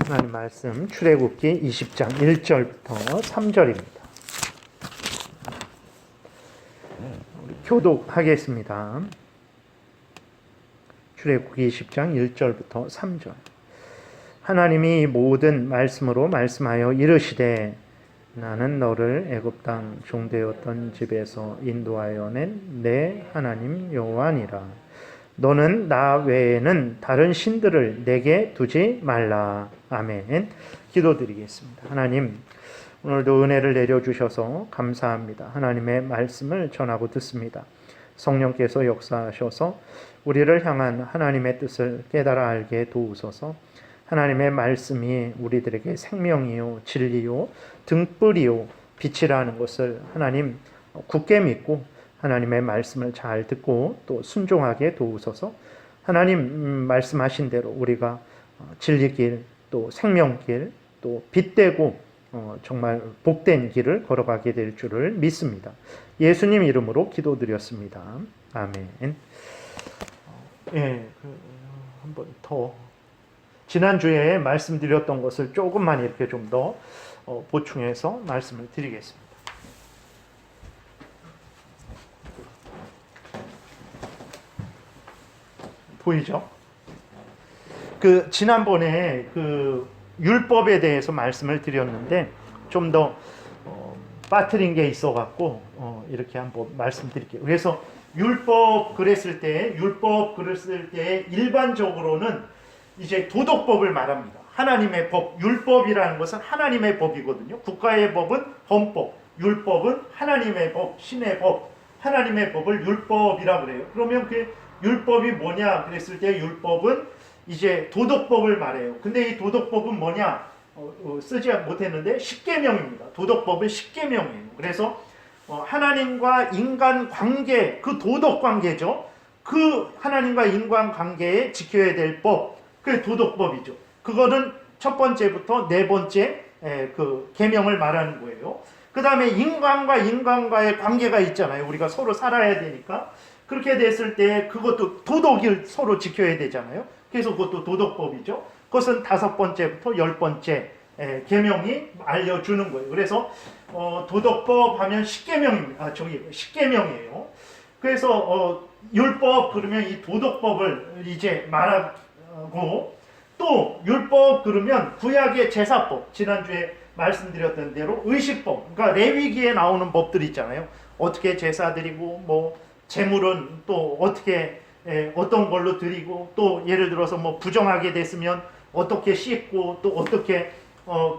하나님 말씀 출애굽기 20장 1절부터 3절입니다. 우리 교독하겠습니다. 출애굽기 20장 1절부터 3절. 하나님이 모든 말씀으로 말씀하여 이르시되 나는 너를 애굽 땅 종되었던 집에서 인도하여 낸 내 하나님 여호와니라. 너는 나 외에는 다른 신들을 내게 두지 말라. 아멘. 기도드리겠습니다. 하나님, 오늘도 은혜를 내려주셔서 감사합니다. 하나님의 말씀을 전하고 듣습니다. 성령께서 역사하셔서 우리를 향한 하나님의 뜻을 깨달아 알게 도우소서. 하나님의 말씀이 우리들에게 생명이요 진리요 등불이요 빛이라는 것을 하나님 굳게 믿고 하나님의 말씀을 잘 듣고 또 순종하게 도우소서. 하나님 말씀하신 대로 우리가 진리길 또 생명길 또 빛되고 정말 복된 길을 걸어가게 될 줄을 믿습니다. 예수님 이름으로 기도드렸습니다. 아멘. 한번 더 지난주에 말씀드렸던 것을 조금만 이렇게 좀 더 보충해서 말씀을 드리겠습니다. 보이죠? 지난번에 율법에 대해서 말씀을 드렸는데 좀 더 빠뜨린 게 있어갖고 이렇게 한번 말씀드릴게요. 그래서 율법 그랬을 때 일반적으로는 이제 도덕법을 말합니다. 하나님의 법, 율법이라는 것은 하나님의 법이거든요. 국가의 법은 헌법, 율법은 하나님의 법, 신의 법, 하나님의 법을 율법이라고 그래요. 그러면 그 율법이 뭐냐 그랬을 때 율법은 이제 도덕법을 말해요. 근데 이 도덕법은 뭐냐 쓰지 못했는데 십계명입니다. 도덕법은 십계명이에요. 그래서 하나님과 인간 관계, 그 도덕 관계죠. 그 하나님과 인간 관계에 지켜야 될 법, 그게 도덕법이죠. 그거는 첫 번째부터 네 번째 그 계명을 말하는 거예요. 그 다음에 인간과 인간과의 관계가 있잖아요. 우리가 서로 살아야 되니까. 그렇게 됐을 때 그것도 도덕을 서로 지켜야 되잖아요. 그래서 그것도 도덕법이죠. 그것은 5번째부터 10번째 계명이 알려주는 거예요. 그래서 도덕법 하면 십계명입니다. 십계명이에요. 그래서 율법 그러면 이 도덕법을 이제 말하고 또 율법 그러면 구약의 제사법, 지난주에 말씀드렸던 대로 의식법, 그러니까 레위기에 나오는 법들 있잖아요. 어떻게 제사 드리고 뭐 재물은 또 어떻게 어떤 걸로 드리고 또 예를 들어서 뭐 부정하게 됐으면 어떻게 씻고 또 어떻게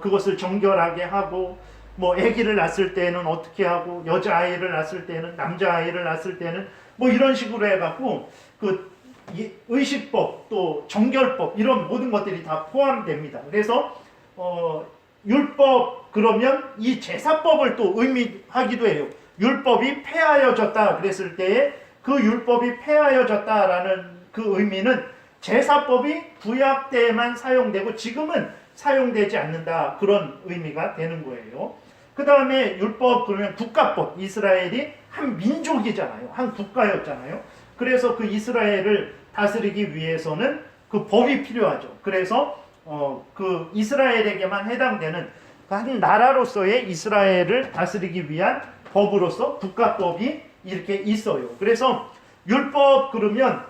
그것을 정결하게 하고 뭐 아기를 낳았을 때는 어떻게 하고 여자아이를 낳았을 때는 남자아이를 낳았을 때는 뭐 이런 식으로 해갖고 의식법 또 정결법 이런 모든 것들이 다 포함됩니다. 그래서 율법 그러면 이 제사법을 또 의미하기도 해요. 율법이 폐하여졌다 그랬을 때에 그 율법이 폐하여졌다라는 그 의미는 제사법이 구약 때에만 사용되고 지금은 사용되지 않는다 그런 의미가 되는 거예요. 그 다음에 율법 그러면 국가법, 이스라엘이 한 민족이잖아요. 한 국가였잖아요. 그래서 그 이스라엘을 다스리기 위해서는 그 법이 필요하죠. 그래서 그 이스라엘에게만 해당되는 한 나라로서의 이스라엘을 다스리기 위한 법으로서 국가법이 이렇게 있어요. 그래서 율법 그러면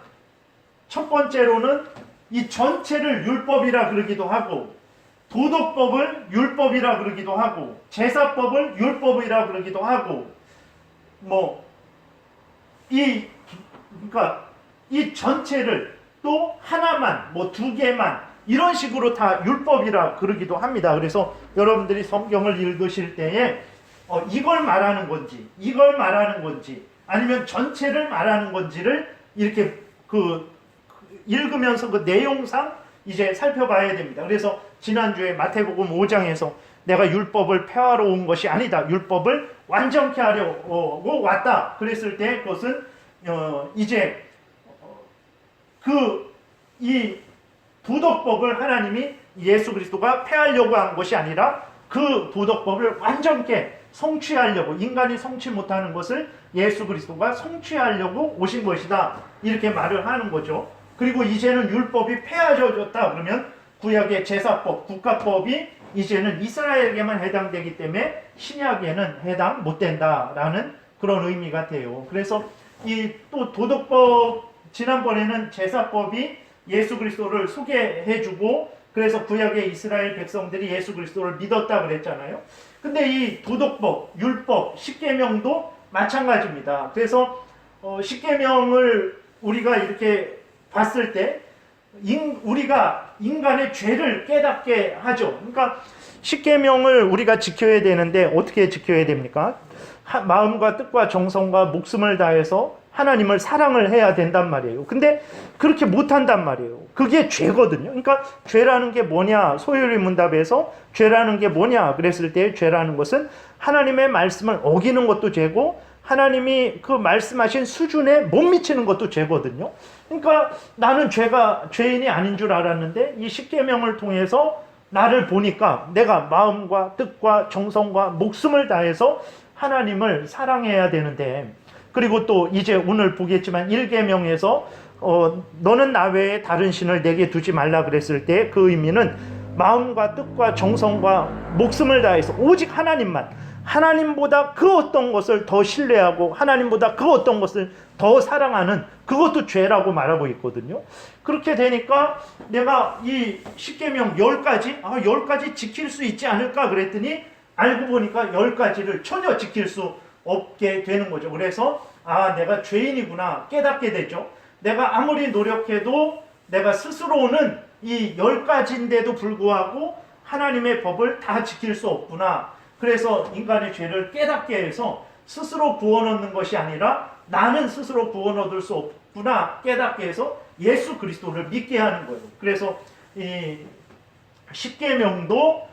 첫 번째로는 이 전체를 율법이라 그러기도 하고 도덕법을 율법이라 그러기도 하고 제사법을 율법이라 그러기도 하고 그러니까 이 전체를 또 하나만 뭐 2개만 이런 식으로 다 율법이라 그러기도 합니다. 그래서 여러분들이 성경을 읽으실 때에 이걸 말하는 건지 이걸 말하는 건지 아니면 전체를 말하는 건지를 이렇게 읽으면서 그 내용상 이제 살펴봐야 됩니다. 그래서 지난주에 마태복음 5장에서 내가 율법을 폐하러 온 것이 아니다. 율법을 완전케 하려고 왔다. 그랬을 때 그것은 이제 이 도덕법을 하나님이 예수 그리스도가 폐하려고 한 것이 아니라 그 도덕법을 완전케 성취하려고 인간이 성취 못하는 것을 예수 그리스도가 성취하려고 오신 것이다. 이렇게 말을 하는 거죠. 그리고 이제는 율법이 폐하여졌다 그러면 구약의 제사법, 국가법이 이제는 이스라엘에게만 해당되기 때문에 신약에는 해당 못 된다라는 그런 의미가 돼요. 그래서 이 또 도덕법, 지난번에는 제사법이 예수 그리스도를 소개해주고 그래서 구약의 이스라엘 백성들이 예수 그리스도를 믿었다 그랬잖아요. 근데 이 도덕법, 율법, 십계명도 마찬가지입니다. 그래서 십계명을 우리가 이렇게 봤을 때 우리가 인간의 죄를 깨닫게 하죠. 그러니까 십계명을 우리가 지켜야 되는데 어떻게 지켜야 됩니까? 마음과 뜻과 정성과 목숨을 다해서 하나님을 사랑을 해야 된단 말이에요. 근데 그렇게 못한단 말이에요. 그게 죄거든요. 그러니까 죄라는 게 뭐냐? 소요리 문답에서 죄라는 게 뭐냐? 그랬을 때 죄라는 것은 하나님의 말씀을 어기는 것도 죄고 하나님이 그 말씀하신 수준에 못 미치는 것도 죄거든요. 그러니까 나는 죄인이 아닌 줄 알았는데 이 십계명을 통해서 나를 보니까 내가 마음과 뜻과 정성과 목숨을 다해서 하나님을 사랑해야 되는데, 그리고 또 이제 오늘 보겠지만 1계명에서 너는 나 외에 다른 신을 내게 두지 말라 그랬을 때 그 의미는 마음과 뜻과 정성과 목숨을 다해서 오직 하나님보다 그 어떤 것을 더 신뢰하고 하나님보다 그 어떤 것을 더 사랑하는 그것도 죄라고 말하고 있거든요. 그렇게 되니까 내가 이 십계명 10가지 지킬 수 있지 않을까 그랬더니 알고 보니까 10가지를 전혀 지킬 수 없게 되는 거죠. 그래서 내가 죄인이구나 깨닫게 되죠. 내가 아무리 노력해도 내가 스스로는 이 10가지인데도 불구하고 하나님의 법을 다 지킬 수 없구나. 그래서 인간의 죄를 깨닫게 해서 스스로 구원 얻는 것이 아니라 나는 스스로 구원 얻을 수 없구나 깨닫게 해서 예수 그리스도를 믿게 하는 거예요. 그래서 이 십계명도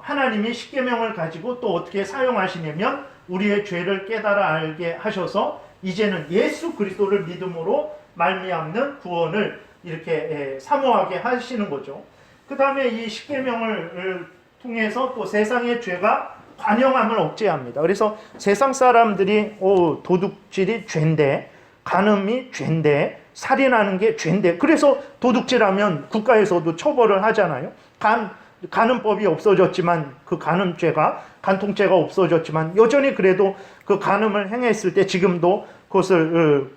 하나님이 십계명을 가지고 또 어떻게 사용하시냐면 우리의 죄를 깨달아 알게 하셔서 이제는 예수 그리스도를 믿음으로 말미암는 구원을 이렇게 사모하게 하시는 거죠. 그 다음에 이 십계명을 통해서 또 세상의 죄가 관영함을 억제합니다. 그래서 세상 사람들이 도둑질이 죄인데, 간음이 죄인데, 살인하는 게 죄인데, 그래서 도둑질하면 국가에서도 처벌을 하잖아요. 간음법이 없어졌지만 그 간통죄가 없어졌지만 여전히 그래도 그 간음을 행했을 때 지금도 그것을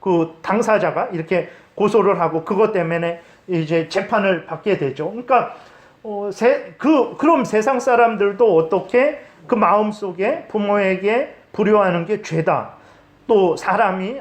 그 당사자가 이렇게 고소를 하고 그것 때문에 이제 재판을 받게 되죠. 그러니까 그럼 세상 사람들도 어떻게 그 마음속에 부모에게 불효하는 게 죄다. 또 사람이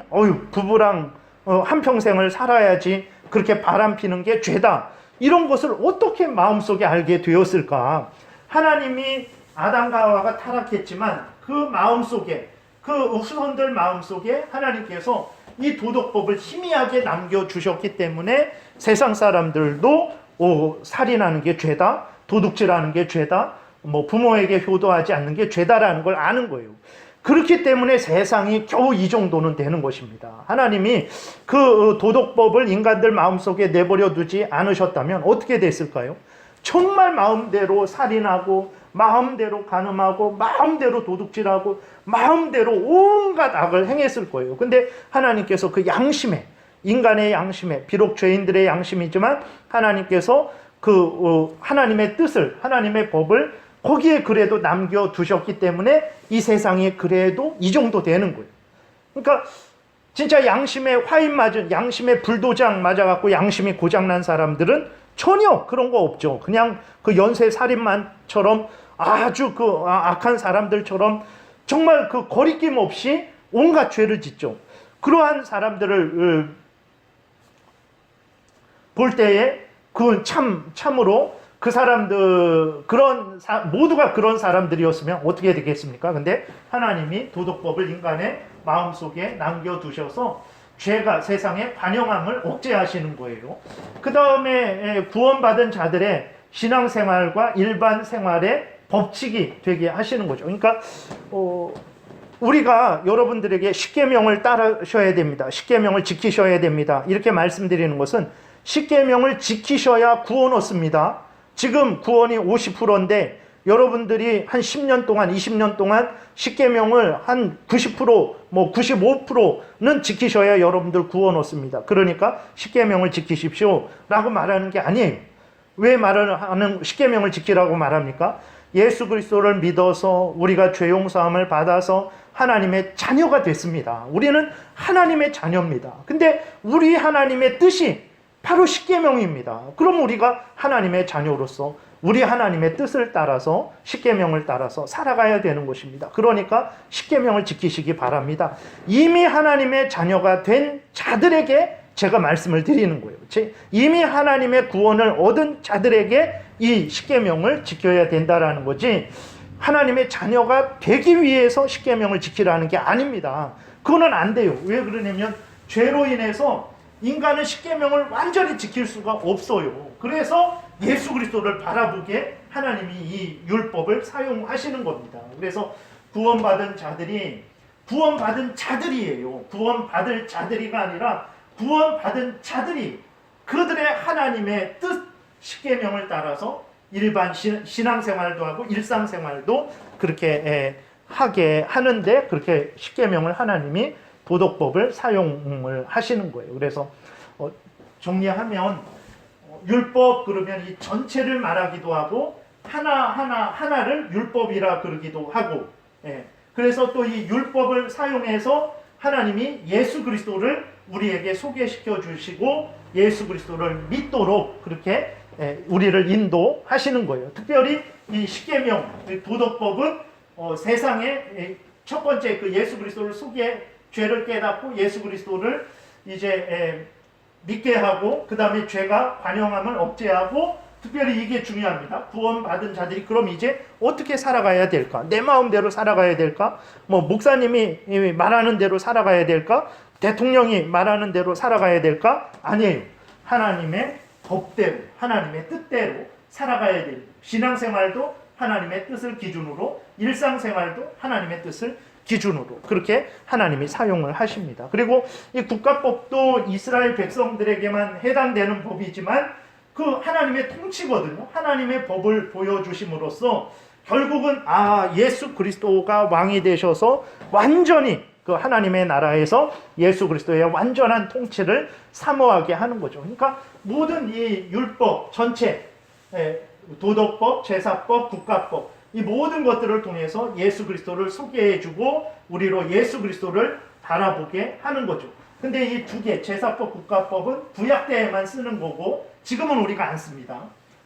부부랑 한평생을 살아야지 그렇게 바람피는 게 죄다. 이런 것을 어떻게 마음속에 알게 되었을까? 하나님이 아담과 하와가 타락했지만 그 마음속에, 그 후손들 마음속에 하나님께서 이 도덕법을 희미하게 남겨주셨기 때문에 세상 사람들도 살인하는 게 죄다, 도둑질하는 게 죄다, 부모에게 효도하지 않는 게 죄다라는 걸 아는 거예요. 그렇기 때문에 세상이 겨우 이 정도는 되는 것입니다. 하나님이 그 도덕법을 인간들 마음속에 내버려 두지 않으셨다면 어떻게 됐을까요? 정말 마음대로 살인하고 마음대로 간음하고 마음대로 도둑질하고 마음대로 온갖 악을 행했을 거예요. 근데 하나님께서 그 양심에, 인간의 양심에, 비록 죄인들의 양심이지만 하나님께서 그 하나님의 뜻을, 하나님의 법을 거기에 그래도 남겨두셨기 때문에 이 세상이 그래도 이 정도 되는 거예요. 그러니까 진짜 양심에 화인 맞은, 양심에 불도장 맞아갖고 양심이 고장난 사람들은 전혀 그런 거 없죠. 그냥 그 연쇄살인마처럼 아주 그 악한 사람들처럼 정말 그 거리낌 없이 온갖 죄를 짓죠. 그러한 사람들을 볼 때에 그 참으로 그 사람들, 모두가 그런 사람들이었으면 어떻게 되겠습니까? 근데 하나님이 도덕법을 인간의 마음속에 남겨두셔서 죄가 세상에 관영함을 억제하시는 거예요. 그 다음에 구원받은 자들의 신앙생활과 일반 생활의 법칙이 되게 하시는 거죠. 그러니까 우리가 여러분들에게 십계명을 따르셔야 됩니다. 십계명을 지키셔야 됩니다. 이렇게 말씀드리는 것은 십계명을 지키셔야 구원 얻습니다. 지금 구원이 50%인데 여러분들이 한 10년 동안, 20년 동안 십계명을 한 90%, 95%는 지키셔야 여러분들 구원 얻습니다. 그러니까 십계명을 지키십시오 라고 말하는 게 아니에요. 왜 말을 하는 십계명을 지키라고 말합니까? 예수 그리스도를 믿어서 우리가 죄 용서함을 받아서 하나님의 자녀가 됐습니다. 우리는 하나님의 자녀입니다. 근데 우리 하나님의 뜻이 바로 십계명입니다. 그럼 우리가 하나님의 자녀로서 우리 하나님의 뜻을 따라서 십계명을 따라서 살아가야 되는 것입니다. 그러니까 십계명을 지키시기 바랍니다. 이미 하나님의 자녀가 된 자들에게 제가 말씀을 드리는 거예요. 이미 하나님의 구원을 얻은 자들에게 이 십계명을 지켜야 된다라는 거지, 하나님의 자녀가 되기 위해서 십계명을 지키라는 게 아닙니다. 그거는 안 돼요. 왜 그러냐면 죄로 인해서 인간은 십계명을 완전히 지킬 수가 없어요. 그래서 예수 그리스도를 바라보게 하나님이 이 율법을 사용하시는 겁니다. 그래서 구원받은 자들이 구원받은 자들이에요. 구원받을 자들이가 아니라 구원받은 자들이 그들의 하나님의 뜻 십계명을 따라서 일반 신앙생활도 하고 일상생활도 그렇게 하게 하는데, 그렇게 십계명을 하나님이 도덕법을 사용을 하시는 거예요. 그래서 정리하면 율법 그러면 이 전체를 말하기도 하고 하나를 율법이라 그러기도 하고, 그래서 또 이 율법을 사용해서 하나님이 예수 그리스도를 우리에게 소개시켜 주시고 예수 그리스도를 믿도록 그렇게 우리를 인도하시는 거예요. 특별히 이 십계명 도덕법은 세상에 첫 번째 그 예수 그리스도를 죄를 깨닫고 예수 그리스도를 이제 믿게 하고, 그 다음에 죄가 관영함을 억제하고, 특별히 이게 중요합니다. 구원받은 자들이 그럼 이제 어떻게 살아가야 될까? 내 마음대로 살아가야 될까? 뭐 목사님이 말하는 대로 살아가야 될까? 대통령이 말하는 대로 살아가야 될까? 아니에요. 하나님의 법대로, 하나님의 뜻대로 살아가야 돼요. 신앙생활도 하나님의 뜻을 기준으로, 일상생활도 하나님의 뜻을 기준으로 그렇게 하나님이 사용을 하십니다. 그리고 이 국가법도 이스라엘 백성들에게만 해당되는 법이지만 그 하나님의 통치거든요. 하나님의 법을 보여주심으로써 결국은 예수 그리스도가 왕이 되셔서 완전히 그 하나님의 나라에서 예수 그리스도의 완전한 통치를 사모하게 하는 거죠. 그러니까 모든 이 율법 전체, 도덕법, 제사법, 국가법, 이 모든 것들을 통해서 예수 그리스도를 소개해주고 우리로 예수 그리스도를 바라보게 하는 거죠. 근데 이 두 개, 제사법, 국가법은 구약 때에만 쓰는 거고 지금은 우리가 안 씁니다.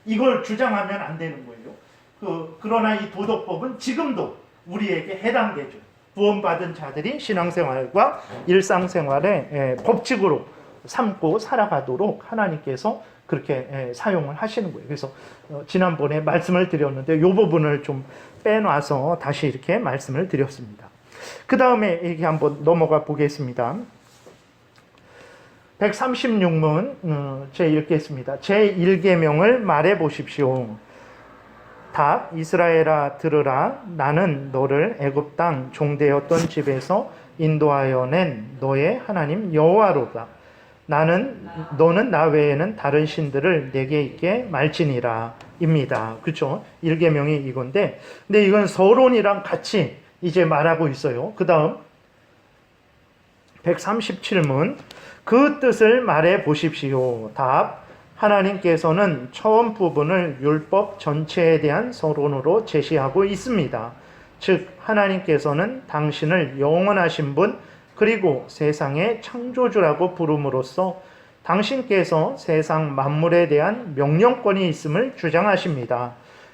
이걸 주장하면 안 되는 거예요. 그러나 이 도덕법은 지금도 우리에게 해당되죠. 구원받은 자들이 신앙생활과 일상생활의 법칙으로 삼고 살아가도록 하나님께서 그렇게 사용을 하시는 거예요. 그래서 지난번에 말씀을 드렸는데 이 부분을 좀 빼놔서 다시 이렇게 말씀을 드렸습니다. 그 다음에 이렇게 한번 넘어가 보겠습니다. 136문 제 읽겠습니다. 제1계명을 말해 보십시오. 답. 이스라엘아 들으라. 나는 너를 애굽 땅 종되었던 집에서 인도하여 낸 너의 하나님 여호와로다. 너는 나 외에는 다른 신들을 내게 있게 말지니라 입니다. 그렇죠? 1계명이 이건데, 근데 이건 서론이랑 같이 이제 말하고 있어요. 그 다음 137문 그 뜻을 말해 보십시오. 답. 하나님께서는 처음 부분을 율법 전체에 대한 서론으로 제시하고 있습니다. 즉 하나님께서는 당신을 영원하신 분 그리고 세상의 창조주라고 부름으로써 당신께서 세상 만물에 대한 명령권이 있음을 주장하십니다.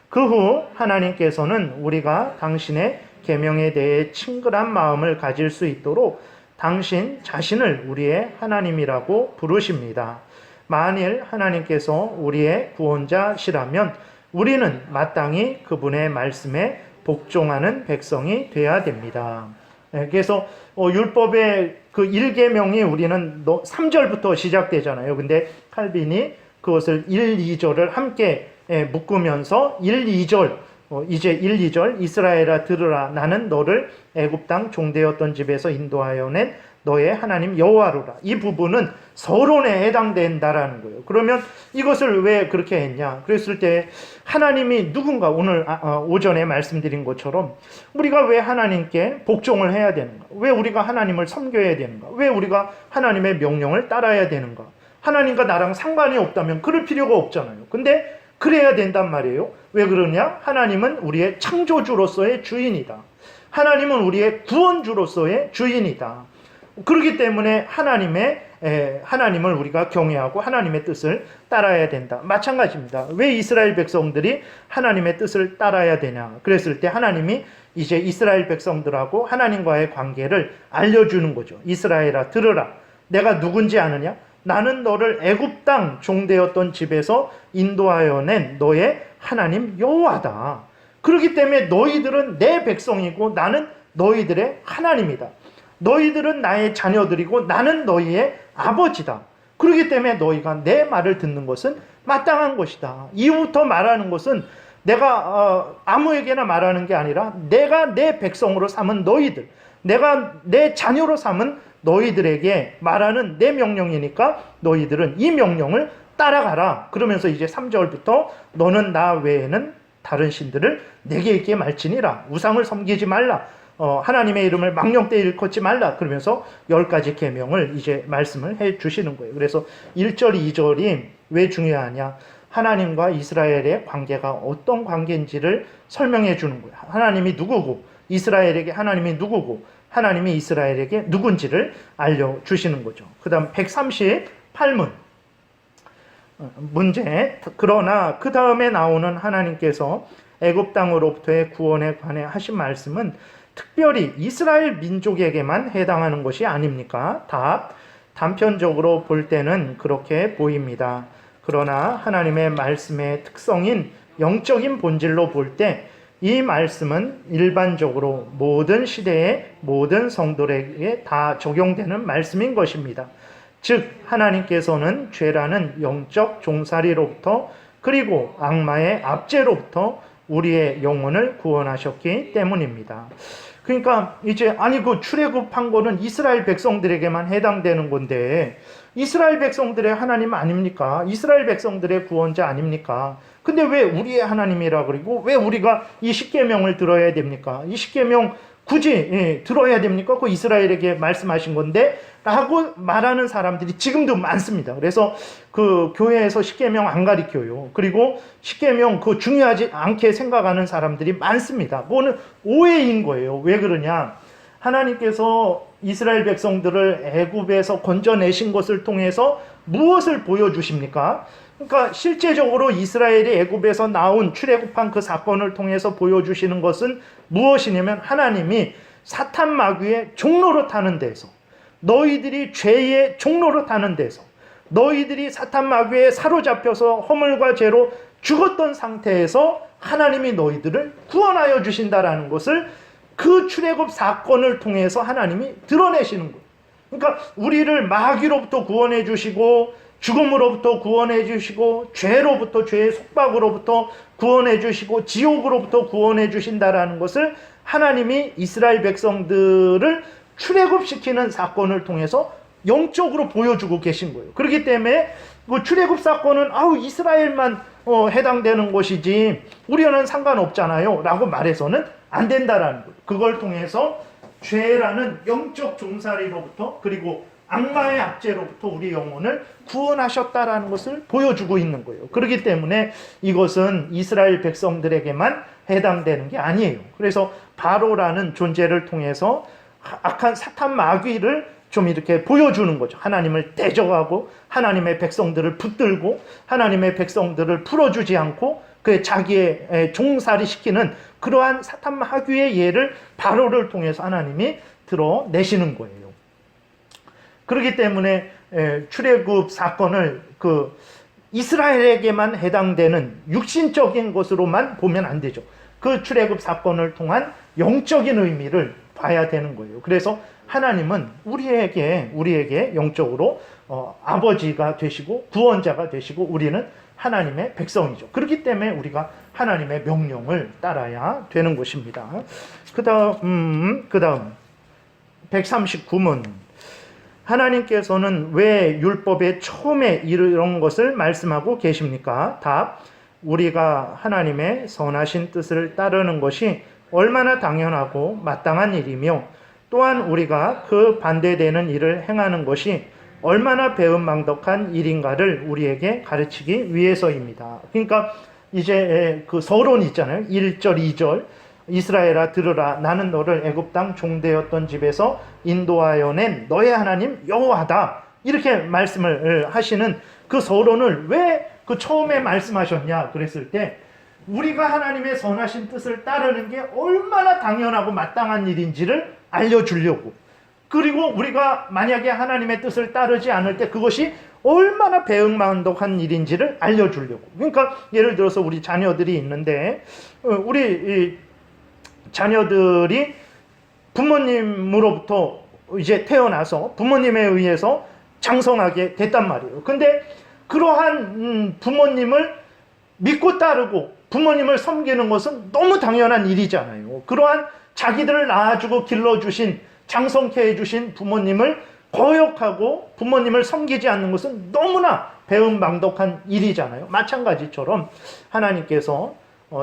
그 후 하나님께서는 우리가 당신의 계명에 대해 친근한 마음을 가질 수 있도록 당신 자신을 우리의 하나님이라고 부르십니다. 만일 하나님께서 우리의 구원자시라면 우리는 마땅히 그분의 말씀에 복종하는 백성이 되어야 됩니다. 그래서 율법의 그 1계명이 우리는 3절부터 시작되잖아요. 근데 칼빈이 그것을 1, 2절을 함께 묶으면서 1, 2절 이제 1, 2절 이스라엘아 들으라. 나는 너를 애굽 땅 종되었던 집에서 인도하여 낸 너의 하나님 여호와로라. 이 부분은 서론에 해당된다라는 거예요. 그러면 이것을 왜 그렇게 했냐? 그랬을 때 하나님이 누군가 오늘 오전에 말씀드린 것처럼 우리가 왜 하나님께 복종을 해야 되는가? 왜 우리가 하나님을 섬겨야 되는가? 왜 우리가 하나님의 명령을 따라야 되는가? 하나님과 나랑 상관이 없다면 그럴 필요가 없잖아요. 근데 그래야 된단 말이에요. 왜 그러냐? 하나님은 우리의 창조주로서의 주인이다. 하나님은 우리의 구원주로서의 주인이다. 그렇기 때문에 하나님을 우리가 경외하고 하나님의 뜻을 따라야 된다. 마찬가지입니다. 왜 이스라엘 백성들이 하나님의 뜻을 따라야 되냐? 그랬을 때 하나님이 이제 이스라엘 백성들하고 하나님과의 관계를 알려주는 거죠. 이스라엘아, 들으라. 내가 누군지 아느냐? 나는 너를 애굽 땅 종되었던 집에서 인도하여 낸 너의 하나님 여호와다. 그렇기 때문에 너희들은 내 백성이고 나는 너희들의 하나님이다. 너희들은 나의 자녀들이고 나는 너희의 아버지다. 그렇기 때문에 너희가 내 말을 듣는 것은 마땅한 것이다. 이후부터 말하는 것은 내가 아무에게나 말하는 게 아니라 내가 내 백성으로 삼은 너희들, 내가 내 자녀로 삼은 너희들에게 말하는 내 명령이니까 너희들은 이 명령을 따라가라. 그러면서 이제 3절부터 너는 나 외에는 다른 신들을 내게 있게 말지니라. 우상을 섬기지 말라. 하나님의 이름을 망령되이 일컫지 말라. 그러면서 10가지 계명을 이제 말씀을 해 주시는 거예요. 그래서 1절, 2절이 왜 중요하냐? 하나님과 이스라엘의 관계가 어떤 관계인지를 설명해 주는 거예요. 하나님이 누구고 이스라엘에게 하나님이 누구고 하나님이 이스라엘에게 누군지를 알려주시는 거죠. 그 다음 138문 문제. 그러나 그 다음에 나오는 하나님께서 애굽 땅으로부터의 구원에 관해 하신 말씀은 특별히 이스라엘 민족에게만 해당하는 것이 아닙니까? 답. 단편적으로 볼 때는 그렇게 보입니다. 그러나 하나님의 말씀의 특성인 영적인 본질로 볼 때 이 말씀은 일반적으로 모든 시대의 모든 성도에게 다 적용되는 말씀인 것입니다. 즉 하나님께서는 죄라는 영적 종살이로부터 그리고 악마의 압제로부터 우리의 영혼을 구원하셨기 때문입니다. 그러니까 이제 그 출애굽한 거는 이스라엘 백성들에게만 해당되는 건데 이스라엘 백성들의 하나님 아닙니까? 이스라엘 백성들의 구원자 아닙니까? 근데 왜 우리의 하나님이라 그리고 왜 우리가 이 십계명을 들어야 됩니까? 이 십계명 굳이 들어야 됩니까? 그 이스라엘에게 말씀하신 건데 라고 말하는 사람들이 지금도 많습니다. 그래서 그 교회에서 십계명 안 가르쳐요. 그리고 십계명 그 중요하지 않게 생각하는 사람들이 많습니다. 그거는 오해인 거예요. 왜 그러냐? 하나님께서 이스라엘 백성들을 애굽에서 건져내신 것을 통해서 무엇을 보여주십니까? 그러니까 실제적으로 이스라엘이 애굽에서 나온 출애굽한 그 사건을 통해서 보여주시는 것은 무엇이냐면 하나님이 사탄 마귀의 종로로 타는 데서 너희들이 죄의 종로로 타는 데서 너희들이 사탄 마귀에 사로잡혀서 허물과 죄로 죽었던 상태에서 하나님이 너희들을 구원하여 주신다라는 것을 그 출애굽 사건을 통해서 하나님이 드러내시는 거예요. 그러니까 우리를 마귀로부터 구원해 주시고 죽음으로부터 구원해 주시고 죄로부터 죄의 속박으로부터 구원해 주시고 지옥으로부터 구원해 주신다라는 것을 하나님이 이스라엘 백성들을 출애굽시키는 사건을 통해서 영적으로 보여주고 계신 거예요. 그렇기 때문에 그 출애굽 사건은 이스라엘만 해당되는 것이지 우리는 상관없잖아요 라고 말해서는 안 된다라는 거예요. 그걸 통해서 죄라는 영적 종살이로부터 그리고 악마의 압제로부터 우리 영혼을 구원하셨다라는 것을 보여주고 있는 거예요. 그렇기 때문에 이것은 이스라엘 백성들에게만 해당되는 게 아니에요. 그래서 바로라는 존재를 통해서 악한 사탄 마귀를 좀 이렇게 보여주는 거죠. 하나님을 대적하고 하나님의 백성들을 붙들고 하나님의 백성들을 풀어주지 않고 그 자기의 종살이 시키는 그러한 사탄 마귀의 예를 바로를 통해서 하나님이 드러내시는 거예요. 그렇기 때문에 출애굽 사건을 그 이스라엘에게만 해당되는 육신적인 것으로만 보면 안 되죠. 그 출애굽 사건을 통한 영적인 의미를 봐야 되는 거예요. 그래서 하나님은 우리에게 영적으로 아버지가 되시고 구원자가 되시고 우리는 하나님의 백성이죠. 그렇기 때문에 우리가 하나님의 명령을 따라야 되는 것입니다. 그 다음 139문. 하나님께서는 왜 율법의 처음에 이런 것을 말씀하고 계십니까? 답. 우리가 하나님의 선하신 뜻을 따르는 것이 얼마나 당연하고 마땅한 일이며 또한 우리가 그 반대되는 일을 행하는 것이 얼마나 배은망덕한 일인가를 우리에게 가르치기 위해서입니다. 그러니까 이제 그 서론 있잖아요. 1절, 2절. 이스라엘아 들으라, 나는 너를 애굽 땅 종되었던 집에서 인도하여 낸 너의 하나님 여호와다. 이렇게 말씀을 하시는 그 서론을 왜 그 처음에 말씀하셨냐 그랬을 때, 우리가 하나님의 선하신 뜻을 따르는 게 얼마나 당연하고 마땅한 일인지를 알려주려고, 그리고 우리가 만약에 하나님의 뜻을 따르지 않을 때 그것이 얼마나 배은망덕한 일인지를 알려주려고. 그러니까 예를 들어서 우리 자녀들이 있는데, 우리 자녀들이 부모님으로부터 이제 태어나서 부모님에 의해서 장성하게 됐단 말이에요. 근데 그러한 부모님을 믿고 따르고 부모님을 섬기는 것은 너무 당연한 일이잖아요. 그러한 자기들을 낳아주고 길러주신, 장성케 해주신 부모님을 거역하고 부모님을 섬기지 않는 것은 너무나 배은망덕한 일이잖아요. 마찬가지처럼 하나님께서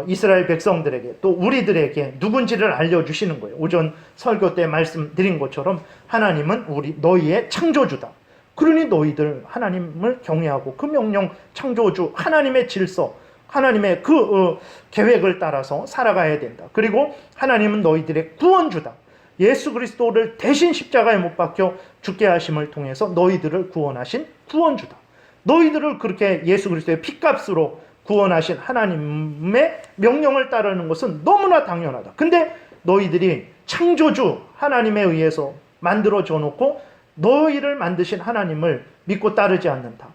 이스라엘 백성들에게 또 우리들에게 누군지를 알려주시는 거예요. 오전 설교 때 말씀드린 것처럼 하나님은 너희의 창조주다. 그러니 너희들 하나님을 경외하고 그 명령, 창조주 하나님의 질서, 하나님의 그 계획을 따라서 살아가야 된다. 그리고 하나님은 너희들의 구원주다. 예수 그리스도를 대신 십자가에 못 박혀 죽게 하심을 통해서 너희들을 구원하신 구원주다. 너희들을 그렇게 예수 그리스도의 피값으로 구원하신 하나님의 명령을 따르는 것은 너무나 당연하다. 근데 너희들이 창조주 하나님에 의해서 만들어져 놓고 너희를 만드신 하나님을 믿고 따르지 않는다.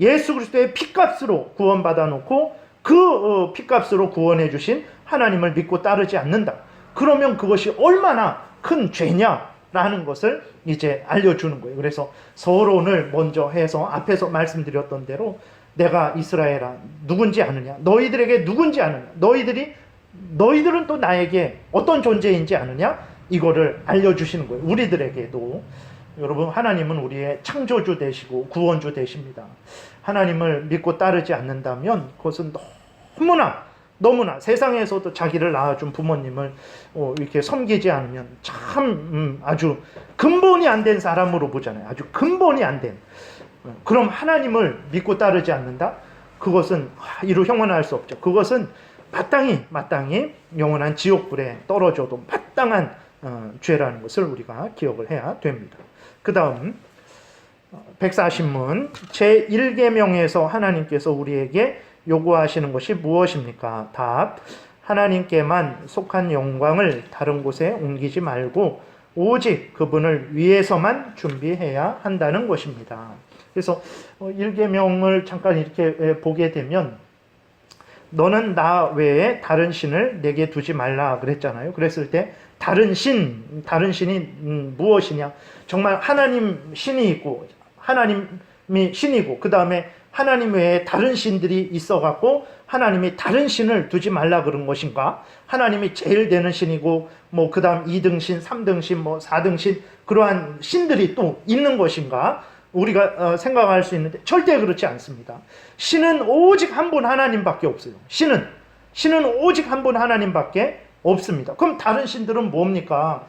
예수 그리스도의 피값으로 구원받아 놓고 그 피값으로 구원해 주신 하나님을 믿고 따르지 않는다. 그러면 그것이 얼마나 큰 죄냐라는 것을 이제 알려주는 거예요. 그래서 서론을 먼저 해서 앞에서 말씀드렸던 대로, 내가 이스라엘아 누군지 아느냐, 너희들에게 누군지 아느냐, 너희들은 또 나에게 어떤 존재인지 아느냐, 이거를 알려주시는 거예요. 우리들에게도. 여러분, 하나님은 우리의 창조주 되시고 구원주 되십니다. 하나님을 믿고 따르지 않는다면 그것은 너무나 세상에서도 자기를 낳아준 부모님을 이렇게 섬기지 않으면 참 아주 근본이 안 된 사람으로 보잖아요. 아주 근본이 안 된. 그럼 하나님을 믿고 따르지 않는다? 그것은 이루 형언할 수 없죠. 그것은 마땅히 영원한 지옥불에 떨어져도 마땅한 죄라는 것을 우리가 기억을 해야 됩니다. 그 다음 140문 제1계명에서 하나님께서 우리에게 요구하시는 것이 무엇입니까? 답, 하나님께만 속한 영광을 다른 곳에 옮기지 말고 오직 그분을 위해서만 준비해야 한다는 것입니다. 그래서 1계명을 잠깐 이렇게 보게 되면, 너는 나 외에 다른 신을 내게 두지 말라 그랬잖아요. 그랬을 때 다른 신이 무엇이냐? 정말 하나님 신이 있고, 하나님이 신이고, 그 다음에 하나님 외에 다른 신들이 있어갖고 하나님이 다른 신을 두지 말라 그런 것인가? 하나님이 제일 되는 신이고, 그 다음 2등 신, 3등 신, 4등 신, 그러한 신들이 또 있는 것인가? 우리가 생각할 수 있는데 절대 그렇지 않습니다. 신은 오직 한 분 하나님밖에 없어요. 신은 오직 한 분 하나님밖에 없습니다. 그럼 다른 신들은 뭡니까?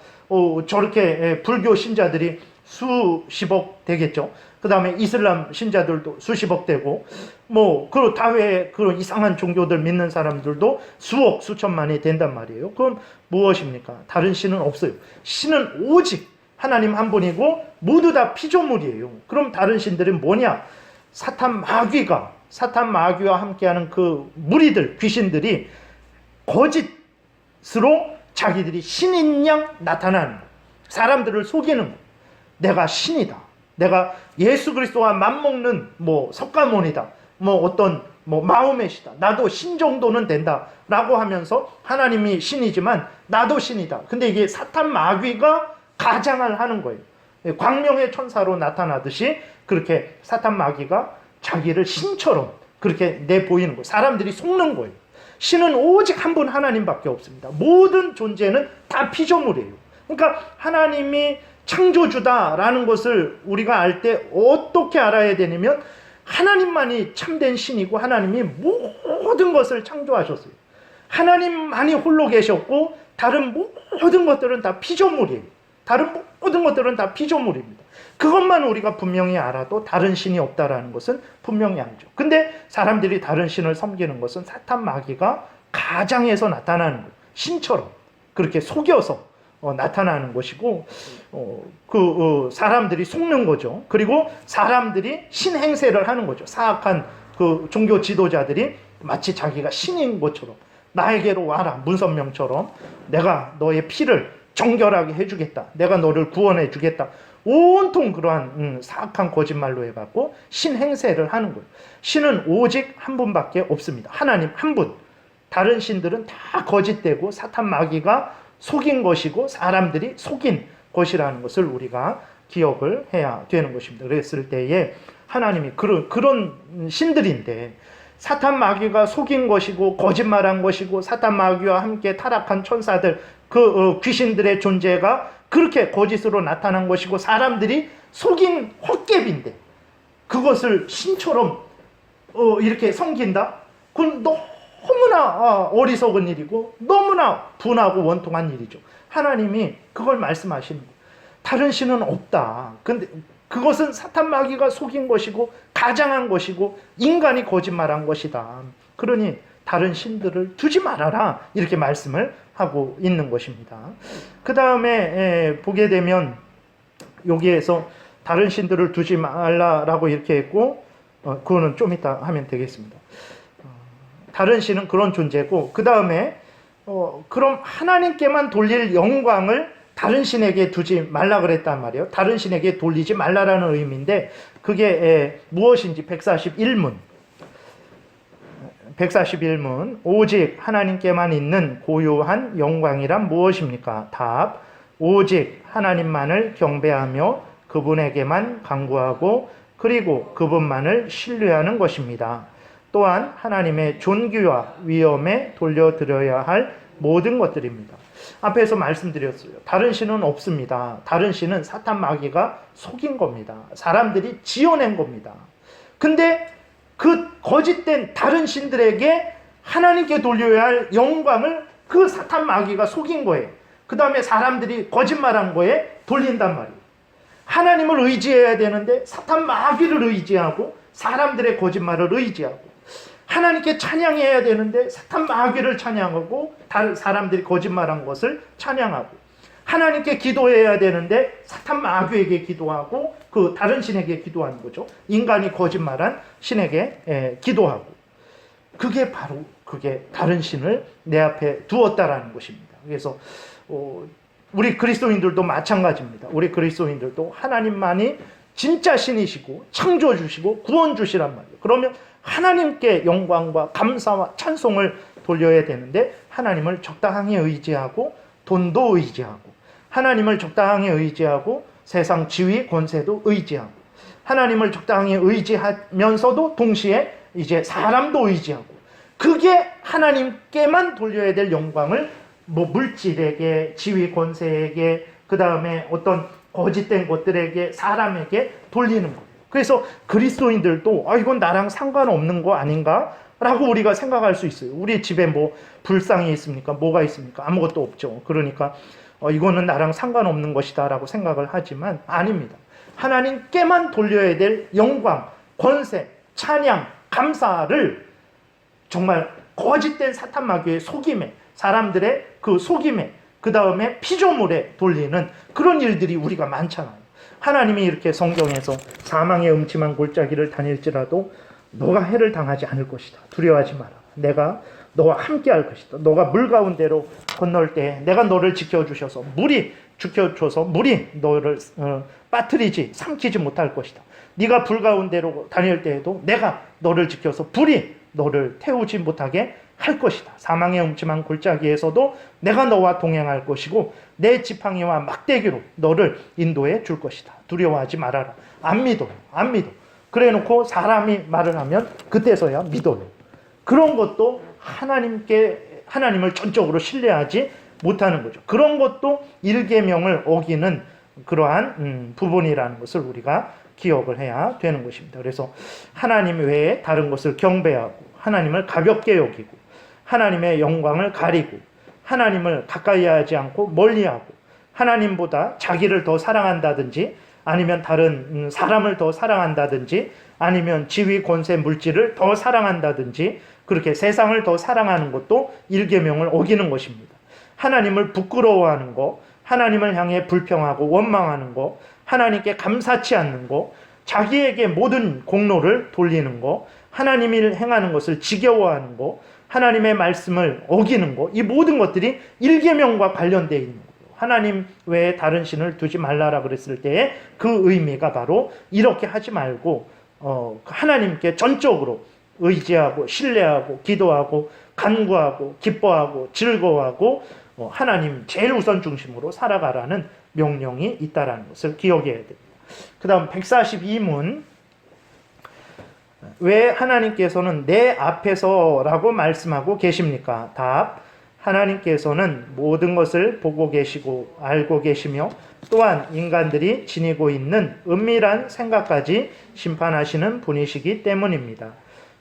저렇게 불교 신자들이 수십억 되겠죠. 그 다음에 이슬람 신자들도 수십억 되고, 그 다외에 그런 이상한 종교들 믿는 사람들도 수억, 수천만이 된단 말이에요. 그럼 무엇입니까? 다른 신은 없어요. 신은 오직 하나님 한 분이고 모두 다 피조물이에요. 그럼 다른 신들은 뭐냐? 사탄 마귀와 함께하는 그 무리들, 귀신들이 거짓으로 자기들이 신인 양 나타나는, 사람들을 속이는 거예요. 내가 신이다. 내가 예수 그리스도와 맞먹는 석가모니다. 어떤 마호멧이다. 나도 신 정도는 된다. 라고 하면서 하나님이 신이지만 나도 신이다. 근데 이게 사탄 마귀가 가장을 하는 거예요. 광명의 천사로 나타나듯이 그렇게 사탄 마귀가 자기를 신처럼 그렇게 내보이는 거예요. 사람들이 속는 거예요. 신은 오직 한 분 하나님밖에 없습니다. 모든 존재는 다 피조물이에요. 그러니까 하나님이 창조주다라는 것을 우리가 알 때 어떻게 알아야 되냐면, 하나님만이 참된 신이고 하나님이 모든 것을 창조하셨어요. 하나님만이 홀로 계셨고 다른 모든 것들은 다 피조물이에요. 다른 모든 것들은 다 피조물입니다. 그것만 우리가 분명히 알아도 다른 신이 없다라는 것은 분명히 알죠. 근데 사람들이 다른 신을 섬기는 것은 사탄 마귀가 가장해서 나타나는 거예요. 신처럼 그렇게 속여서 나타나는 것이고, 사람들이 속는 거죠. 그리고 사람들이 신행세를 하는 거죠. 사악한 그 종교 지도자들이 마치 자기가 신인 것처럼 나에게로 와라, 문선명처럼 내가 너의 피를 정결하게 해주겠다, 내가 너를 구원해 주겠다, 온통 그러한 사악한 거짓말로 해갖고 신행세를 하는 거예요. 신은 오직 한 분밖에 없습니다. 하나님 한 분. 다른 신들은 다 거짓되고 사탄 마귀가 속인 것이고 사람들이 속인 것이라는 것을 우리가 기억을 해야 되는 것입니다. 그랬을 때에 하나님이 그런 신들인데, 사탄 마귀가 속인 것이고 거짓말한 것이고 사탄 마귀와 함께 타락한 천사들, 귀신들의 존재가 그렇게 거짓으로 나타난 것이고 사람들이 속인 헛개비인데 그것을 신처럼 이렇게 섬긴다? 그건 너무나 어리석은 일이고 너무나 분하고 원통한 일이죠. 하나님이 그걸 말씀하시는 거예요. 다른 신은 없다. 근데 그것은 사탄 마귀가 속인 것이고 가장한 것이고 인간이 거짓말한 것이다. 그러니 다른 신들을 두지 말아라, 이렇게 말씀을 하고 있는 것입니다. 그 다음에 보게 되면 여기에서 다른 신들을 두지 말라라고 이렇게 했고, 그거는 좀 이따 하면 되겠습니다. 다른 신은 그런 존재고, 그 다음에 그럼 하나님께만 돌릴 영광을 다른 신에게 두지 말라 그랬단 말이에요. 다른 신에게 돌리지 말라라는 의미인데 그게 무엇인지 141문 오직 하나님께만 있는 고유한 영광이란 무엇입니까? 답, 오직 하나님만을 경배하며 그분에게만 간구하고 그리고 그분만을 신뢰하는 것입니다. 또한 하나님의 존귀와 위엄에 돌려드려야 할 모든 것들입니다. 앞에서 말씀드렸어요. 다른 신은 없습니다. 다른 신은 사탄 마귀가 속인 겁니다. 사람들이 지어낸 겁니다. 근데 그 거짓된 다른 신들에게 하나님께 돌려야 할 영광을 그 사탄 마귀가 속인 거예요. 그 다음에 사람들이 거짓말한 거에 돌린단 말이에요. 하나님을 의지해야 되는데 사탄 마귀를 의지하고 사람들의 거짓말을 의지하고, 하나님께 찬양해야 되는데 사탄 마귀를 찬양하고 다른 사람들이 거짓말한 것을 찬양하고, 하나님께 기도해야 되는데 사탄 마귀에게 기도하고 그 다른 신에게 기도하는 거죠. 인간이 거짓말한 신에게 기도하고, 그게 바로 그게 다른 신을 내 앞에 두었다라는 것입니다. 그래서 우리 그리스도인들도 마찬가지입니다. 우리 그리스도인들도 하나님만이 진짜 신이시고 창조주시고 구원주시란 말이에요. 그러면 하나님께 영광과 감사와 찬송을 돌려야 되는데 하나님을 적당히 의지하고 돈도 의지하고, 하나님을 적당히 의지하고 세상 지위 권세도 의지하고, 하나님을 적당히 의지하면서도 동시에 이제 사람도 의지하고, 그게 하나님께만 돌려야 될 영광을 물질에게, 지위 권세에게, 그 다음에 어떤 거짓된 것들에게, 사람에게 돌리는 거예요. 그래서 그리스도인들도 이건 나랑 상관없는 거 아닌가? 라고 우리가 생각할 수 있어요. 우리 집에 뭐 불상이 있습니까? 뭐가 있습니까? 아무것도 없죠. 그러니까 이거는 나랑 상관없는 것이다 라고 생각을 하지만 아닙니다. 하나님께만 돌려야 될 영광, 권세, 찬양, 감사를 정말 거짓된 사탄 마귀의 속임에, 사람들의 그 속임에, 그 다음에 피조물에 돌리는 그런 일들이 우리가 많잖아요. 하나님이 이렇게 성경에서 사망의 음침한 골짜기를 다닐지라도 너가 해를 당하지 않을 것이다. 두려워하지 마라. 내가 너와 함께 할 것이다. 너가 물 가운데로 건널 때 내가 너를 지켜주셔서 물이 너를 빠뜨리지 삼키지 못할 것이다. 네가 불 가운데로 다닐 때에도 내가 너를 지켜서 불이 너를 태우지 못하게 할 것이다. 사망의 음침한 골짜기에서도 내가 너와 동행할 것이고 내 지팡이와 막대기로 너를 인도해 줄 것이다. 두려워하지 말아라. 안 믿어. 그래 놓고 사람이 말을 하면 그때서야 믿어요. 그런 것도 하나님을 전적으로 신뢰하지 못하는 거죠. 그런 것도 일계명을 어기는 그러한 부분이라는 것을 우리가 기억을 해야 되는 것입니다. 그래서 하나님 외에 다른 것을 경배하고 하나님을 가볍게 여기고 하나님의 영광을 가리고 하나님을 가까이 하지 않고 멀리하고 하나님보다 자기를 더 사랑한다든지 아니면 다른 사람을 더 사랑한다든지, 아니면 지위, 권세, 물질을 더 사랑한다든지, 그렇게 세상을 더 사랑하는 것도 일계명을 어기는 것입니다. 하나님을 부끄러워하는 거, 하나님을 향해 불평하고 원망하는 거, 하나님께 감사치 않는 거, 자기에게 모든 공로를 돌리는 거, 하나님이 행하는 것을 지겨워하는 거, 하나님의 말씀을 어기는 거, 이 모든 것들이 일계명과 관련되어 있는 거예요. 하나님 외에 다른 신을 두지 말라라 그랬을 때에 그 의미가 바로 이렇게 하지 말고 하나님께 전적으로 의지하고 신뢰하고 기도하고 간구하고 기뻐하고 즐거워하고 하나님 제일 우선 중심으로 살아가라는 명령이 있다는 것을 기억해야 됩니다. 그 다음 142문, 왜 하나님께서는 내 앞에서 라고 말씀하고 계십니까? 답, 하나님께서는 모든 것을 보고 계시고 알고 계시며 또한 인간들이 지니고 있는 은밀한 생각까지 심판하시는 분이시기 때문입니다.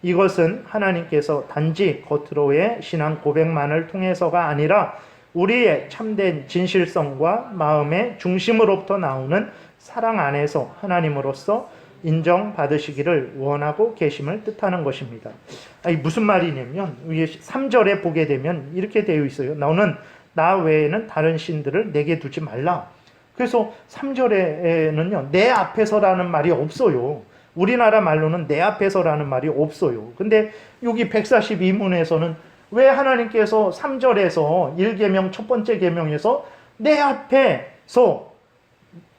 이것은 하나님께서 단지 겉으로의 신앙 고백만을 통해서가 아니라 우리의 참된 진실성과 마음의 중심으로부터 나오는 사랑 안에서 하나님으로서 인정받으시기를 원하고 계심을 뜻하는 것입니다. 무슨 말이냐면 3절에 보게 되면 이렇게 되어 있어요. 너는 나 외에는 다른 신들을 내게 두지 말라. 그래서 3절에는요, 내 앞에서라는 말이 없어요. 우리나라 말로는 내 앞에서라는 말이 없어요. 근데 여기 142문에서는 왜 하나님께서 3절에서 1계명 첫 번째 계명에서 내 앞에서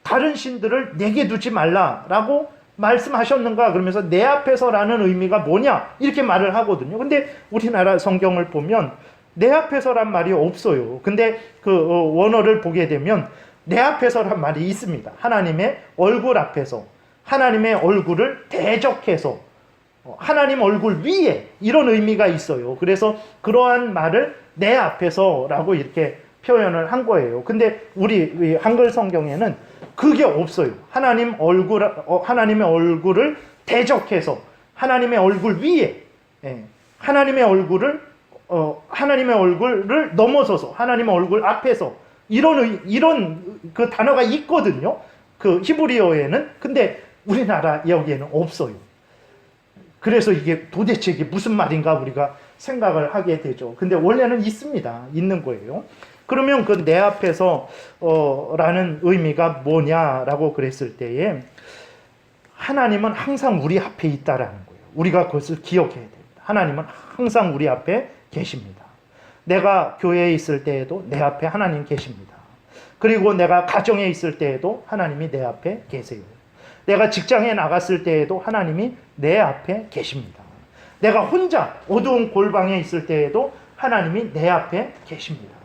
다른 신들을 내게 두지 말라라고 말씀하셨는가? 그러면서 내 앞에서라는 의미가 뭐냐? 이렇게 말을 하거든요. 근데 우리나라 성경을 보면 내 앞에서란 말이 없어요. 근데 그 원어를 보게 되면 내 앞에서란 말이 있습니다. 하나님의 얼굴 앞에서, 하나님의 얼굴을 대적해서, 하나님 얼굴 위에, 이런 의미가 있어요. 그래서 그러한 말을 내 앞에서라고 이렇게 표현을 한 거예요. 근데 우리 한글 성경에는 그게 없어요. 하나님의 얼굴을 대적해서, 하나님의 얼굴 위에, 하나님의 얼굴을 넘어서서, 하나님의 얼굴 앞에서, 이런 그 단어가 있거든요. 그 히브리어에는. 근데 우리나라 여기에는 없어요. 그래서 이게 도대체 이게 무슨 말인가 우리가 생각을 하게 되죠. 근데 원래는 있습니다. 있는 거예요. 그러면 그 내 앞에서 라는 의미가 뭐냐라고 그랬을 때에 하나님은 항상 우리 앞에 있다라는 거예요. 우리가 그것을 기억해야 됩니다. 하나님은 항상 우리 앞에 계십니다. 내가 교회에 있을 때에도 내 앞에 하나님 계십니다. 그리고 내가 가정에 있을 때에도 하나님이 내 앞에 계세요. 내가 직장에 나갔을 때에도 하나님이 내 앞에 계십니다. 내가 혼자 어두운 골방에 있을 때에도 하나님이 내 앞에 계십니다.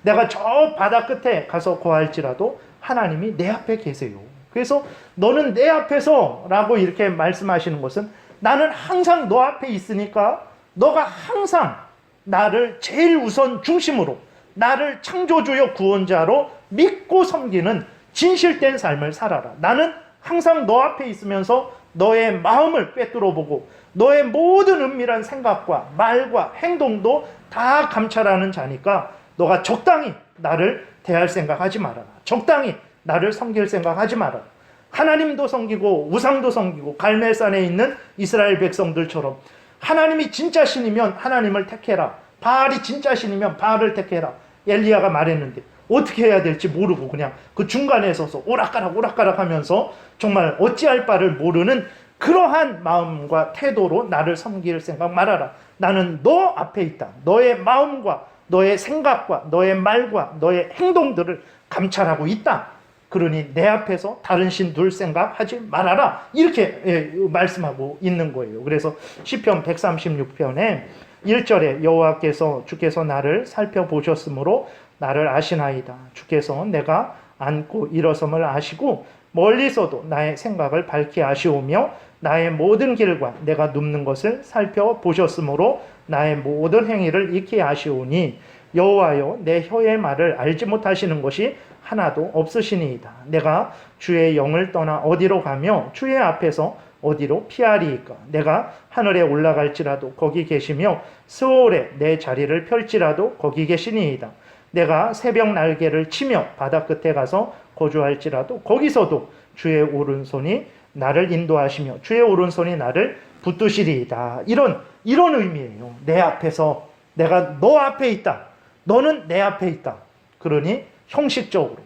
내가 저 바다 끝에 가서 거할지라도 하나님이 내 앞에 계세요. 그래서 너는 내 앞에서 라고 이렇게 말씀하시는 것은 나는 항상 너 앞에 있으니까 너가 항상 나를 제일 우선 중심으로, 나를 창조주요 구원자로 믿고 섬기는 진실된 삶을 살아라. 나는 항상 너 앞에 있으면서 너의 마음을 꿰뚫어 보고 너의 모든 은밀한 생각과 말과 행동도 다 감찰하는 자니까 너가 적당히 나를 대할 생각하지 말아라. 적당히 나를 섬길 생각하지 말아라. 하나님도 섬기고 우상도 섬기고 갈멜산에 있는 이스라엘 백성들처럼 하나님이 진짜 신이면 하나님을 택해라. 바알이 진짜 신이면 바알을 택해라. 엘리야가 말했는데 어떻게 해야 될지 모르고 그냥 그 중간에 서서 오락가락 하면서 정말 어찌할 바를 모르는 그러한 마음과 태도로 나를 섬길 생각 말아라. 나는 너 앞에 있다. 너의 마음과 너의 생각과 너의 말과 너의 행동들을 감찰하고 있다. 그러니 내 앞에서 다른 신 둘 생각하지 말아라. 이렇게 말씀하고 있는 거예요. 그래서 시편 136편에 1절에 여호와께서 주께서 나를 살펴보셨으므로 나를 아시나이다. 주께서 내가 앉고 일어섬을 아시고 멀리서도 나의 생각을 밝히 아시오며 나의 모든 길과 내가 눕는 것을 살펴보셨으므로 나의 모든 행위를 익히 아시오니 여호와여 내 혀의 말을 알지 못하시는 것이 하나도 없으시니이다. 내가 주의 영을 떠나 어디로 가며 주의 앞에서 어디로 피하리이까. 내가 하늘에 올라갈지라도 거기 계시며 스올에 내 자리를 펼지라도 거기 계시니이다. 내가 새벽 날개를 치며 바다 끝에 가서 거주할지라도 거기서도 주의 오른손이 나를 인도하시며 주의 오른손이 나를 붙드시리이다. 이런 의미예요. 내 앞에서 내가 너 앞에 있다. 너는 내 앞에 있다. 그러니 형식적으로,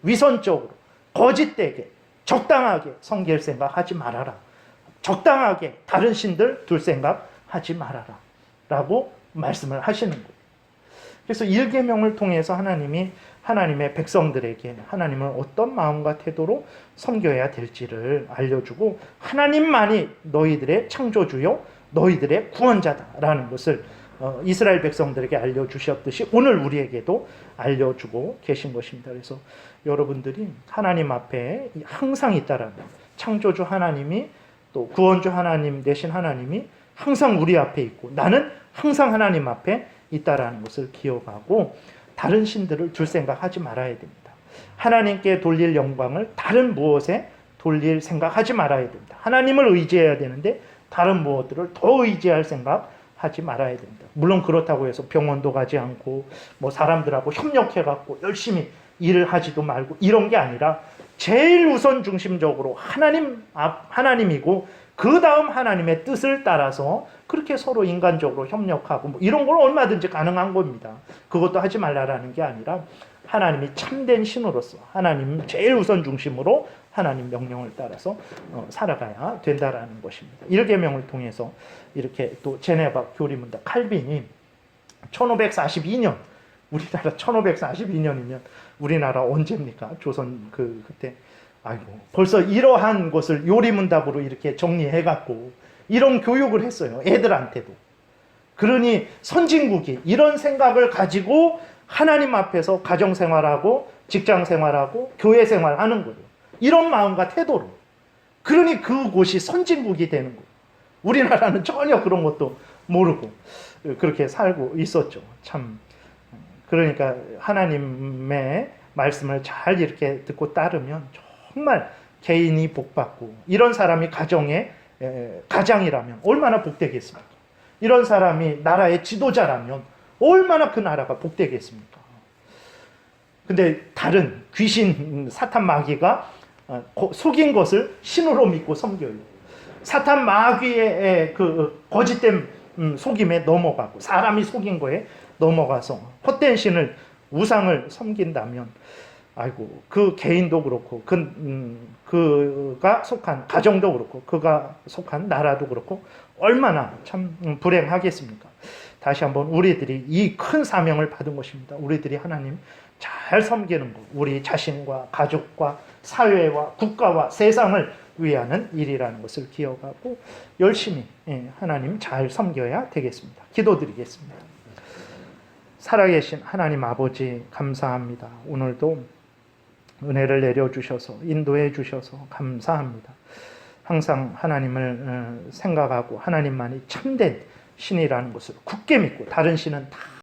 위선적으로, 거짓되게, 적당하게 섬길 생각 하지 말아라. 적당하게 다른 신들 둘 생각 하지 말아라. 라고 말씀을 하시는 거예요. 그래서 1계명을 통해서 하나님이 하나님의 백성들에게 하나님을 어떤 마음과 태도로 섬겨야 될지를 알려주고 하나님만이 너희들의 창조주요 너희들의 구원자다라는 것을 이스라엘 백성들에게 알려주셨듯이 오늘 우리에게도 알려주고 계신 것입니다. 그래서 여러분들이 하나님 앞에 항상 있다라는 창조주 하나님이 또 구원주 하나님 되신 하나님이 항상 우리 앞에 있고 나는 항상 하나님 앞에 있다라는 것을 기억하고 다른 신들을 둘 생각하지 말아야 됩니다. 하나님께 돌릴 영광을 다른 무엇에 돌릴 생각하지 말아야 됩니다. 하나님을 의지해야 되는데 다른 무엇들을 더 의지할 생각하지 말아야 됩니다. 물론 그렇다고 해서 병원도 가지 않고 뭐 사람들하고 협력해갖고 열심히 일을 하지도 말고 이런 게 아니라 제일 우선 중심적으로 하나님이고 그 다음 하나님의 뜻을 따라서 그렇게 서로 인간적으로 협력하고 뭐 이런 건 얼마든지 가능한 겁니다. 그것도 하지 말라라는 게 아니라 하나님이 참된 신으로서 하나님 제일 우선 중심으로 하나님 명령을 따라서 살아가야 된다라는 것입니다. 1계명을 통해서 이렇게 또 제네바 교리문답 칼빈이 1542년 우리나라 1542년이면 우리나라 언제입니까? 조선 그때 아이고 벌써 이러한 것을 요리문답으로 이렇게 정리해갖고 이런 교육을 했어요. 애들한테도. 그러니 선진국이 이런 생각을 가지고 하나님 앞에서 가정생활하고 직장생활하고 교회생활하는 거예요. 이런 마음과 태도로. 그러니 그곳이 선진국이 되는 거예요. 우리나라는 전혀 그런 것도 모르고 그렇게 살고 있었죠. 참. 그러니까 하나님의 말씀을 잘 이렇게 듣고 따르면 정말 개인이 복받고 이런 사람이 가장이라면 얼마나 복되겠습니까? 이런 사람이 나라의 지도자라면 얼마나 그 나라가 복되겠습니까? 근데 다른 귀신 사탄 마귀가 속인 것을 신으로 믿고 섬겨요. 사탄 마귀의 그 거짓된 속임에 넘어가고 사람이 속인 거에 넘어가서 헛된 신을 우상을 섬긴다면 아이고 그 개인도 그렇고 그가 속한 가정도 그렇고 그가 속한 나라도 그렇고 얼마나 참 불행하겠습니까? 다시 한번 우리들이 이 큰 사명을 받은 것입니다. 우리들이 하나님 잘 섬기는 것, 우리 자신과 가족과 사회와 국가와 세상을 위하는 일이라는 것을 기억하고 열심히 하나님 잘 섬겨야 되겠습니다. 기도드리겠습니다. 살아계신 하나님 아버지 감사합니다. 오늘도 은혜를 내려주셔서 인도해 주셔서 감사합니다. 항상 하나님을 생각하고 하나님만이 참된 신이라는 것을 굳게 믿고 다른 신은 다